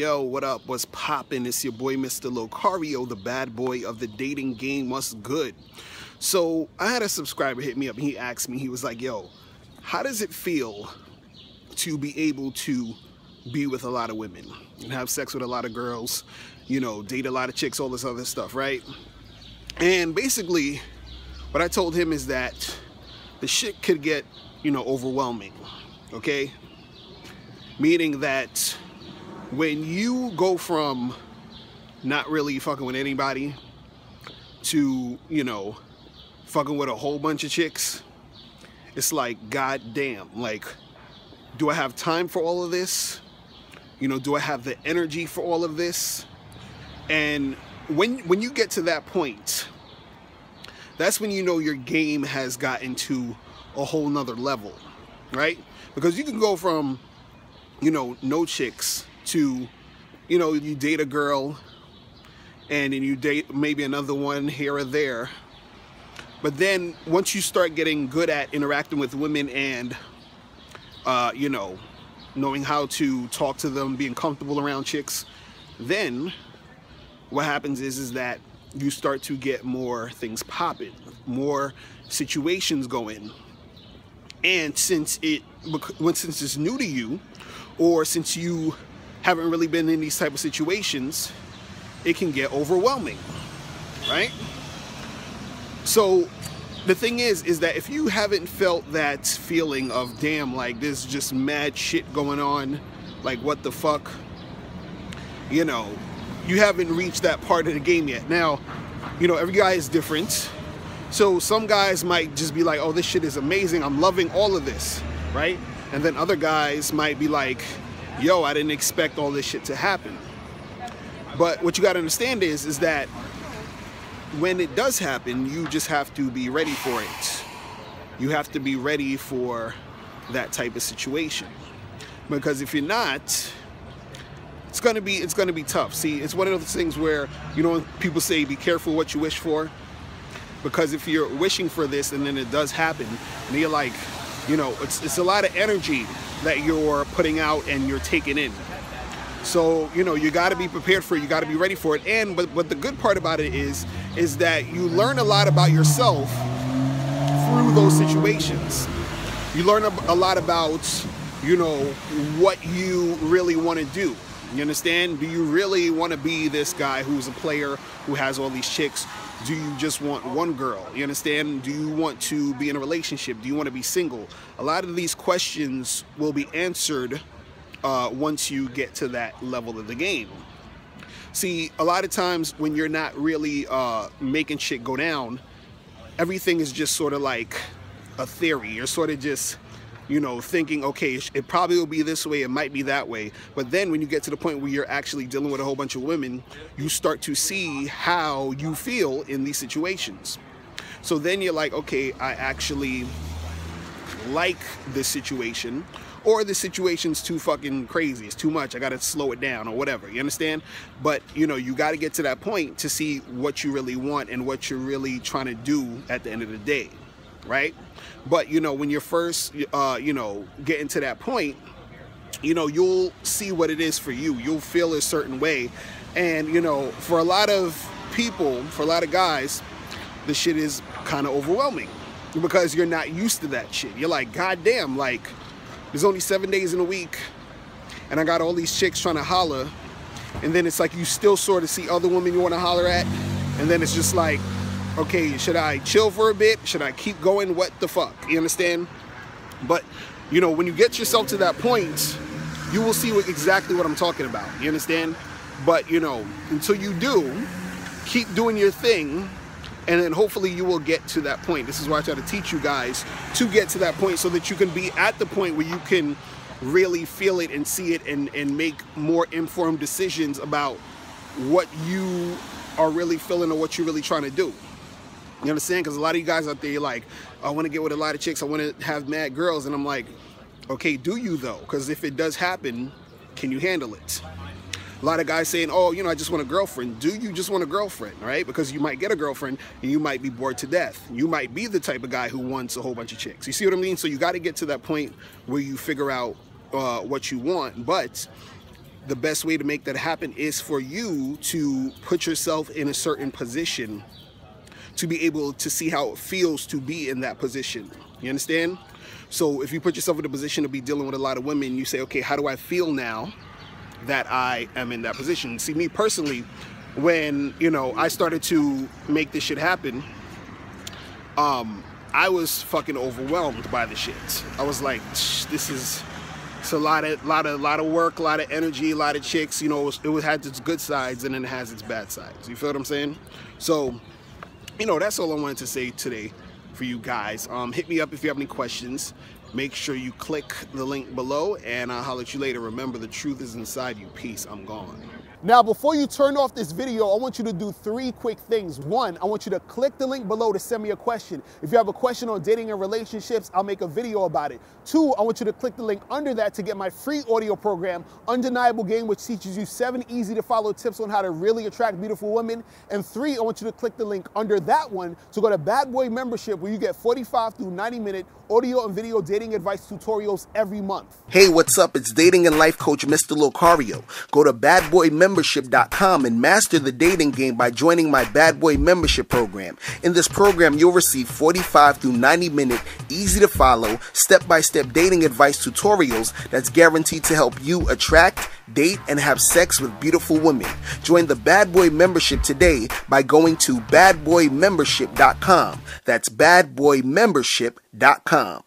Yo, what up? What's poppin'? It's your boy, Mr. Locario, the bad boy of the dating game. What's good? So I had a subscriber hit me up and he asked me, he was like, yo, how does it feel to be able to be with a lot of women and have sex with a lot of girls, you know, date a lot of chicks, all this other stuff, right? And basically what I told him is that the shit could get, you know, overwhelming, okay? Meaning that when you go from not really fucking with anybody to, you know, fucking with a whole bunch of chicks, it's like, goddamn, like, do I have time for all of this? You know, do I have the energy for all of this? And when you get to that point, that's when you know your game has gotten to a whole nother level, right? Because you can go from, you know, no chicks to, you know, you date a girl and then you date maybe another one here or there. But then once you start getting good at interacting with women and, you know, knowing how to talk to them, being comfortable around chicks, then what happens is that you start to get more things popping, more situations going. And since it's new to you, or since you haven't really been in these type of situations, it can get overwhelming, right? So the thing is that if you haven't felt that feeling of, damn, like there's just mad shit going on, like what the fuck, you know, you haven't reached that part of the game yet. Now, you know, every guy is different. So some guys might just be like, oh, this shit is amazing, I'm loving all of this, right? And then other guys might be like, yo, I didn't expect all this shit to happen. But what you got to understand is that when it does happen, you just have to be ready for it. You have to be ready for that type of situation. Because if you're not, it's gonna be tough. See, it's one of those things where, you know, when people say be careful what you wish for, because if you're wishing for this and then it does happen, and you're like, you know, it's a lot of energy that you're putting out and you're taking in. So, you know, you got to be prepared for it. You got to be ready for it. And but the good part about it is that you learn a lot about yourself through those situations. You learn a lot about, you know, what you really want to do. You understand? Do you really want to be this guy who's a player who has all these chicks? Do you just want one girl? You understand? Do you want to be in a relationship? Do you want to be single? A lot of these questions will be answered once you get to that level of the game. See, a lot of times when you're not really making shit go down, everything is just sort of like a theory. You're sort of just, you know, thinking, okay, it probably will be this way, it might be that way. But then when you get to the point where you're actually dealing with a whole bunch of women, you start to see how you feel in these situations. So then you're like, okay, I actually like this situation, or the situation's too fucking crazy, it's too much, I gotta slow it down or whatever, you understand? But, you know, you gotta get to that point to see what you really want and what you're really trying to do at the end of the day, right? But, you know, when you're first, you know, getting to that point, you know, you'll see what it is for you. You'll feel a certain way. And, you know, for a lot of people, for a lot of guys, the shit is kind of overwhelming because you're not used to that shit. You're like, goddamn, like, there's only 7 days in a week and I got all these chicks trying to holler. And then it's like you still sort of see other women you want to holler at. And then it's just like, okay, should I chill for a bit? Should I keep going? What the fuck? You understand? But, you know, when you get yourself to that point, you will see exactly what I'm talking about. You understand? But, you know, until you do, keep doing your thing, and then hopefully you will get to that point. This is why I try to teach you guys to get to that point so that you can be at the point where you can really feel it and see it and make more informed decisions about what you are really feeling or what you're really trying to do. You understand? Because a lot of you guys out there, you're like, I want to get with a lot of chicks, I want to have mad girls. And I'm like, okay, do you though? Because if it does happen, can you handle it? A lot of guys saying, oh, you know, I just want a girlfriend. Do you just want a girlfriend, right? Because you might get a girlfriend and you might be bored to death. You might be the type of guy who wants a whole bunch of chicks. You see what I mean? So you got to get to that point where you figure out what you want. But the best way to make that happen is for you to put yourself in a certain position to be able to see how it feels to be in that position. You understand? So if you put yourself in a position to be dealing with a lot of women, you say, okay, how do I feel now that I am in that position? See, me personally, when, you know, I started to make this shit happen, I was fucking overwhelmed by the shit. I was like, it's a lot of work, a lot of energy, a lot of chicks. You know, it had its good sides and then it has its bad sides. You feel what I'm saying? So, you know, that's all I wanted to say today for you guys. Hit me up if you have any questions. Make sure you click the link below, and I'll holler at you later. Remember, the truth is inside you. Peace. I'm gone. Now, before you turn off this video, I want you to do 3 quick things. 1, I want you to click the link below to send me a question. If you have a question on dating and relationships, I'll make a video about it. 2, I want you to click the link under that to get my free audio program, Undeniable Game, which teaches you 7 easy to follow tips on how to really attract beautiful women. And 3, I want you to click the link under that one to go to Bad Boy Membership, where you get 45 through 90-minute audio and video dating advice tutorials every month. Hey, what's up? It's dating and life coach Mr. Locario. Go to badboymembership.com and master the dating game by joining my Bad Boy Membership program. In this program, you'll receive 45 through 90-minute, easy to follow, step-by-step dating advice tutorials that's guaranteed to help you attract, date, and have sex with beautiful women. Join the Bad Boy Membership today by going to badboymembership.com. That's badboymembership.com.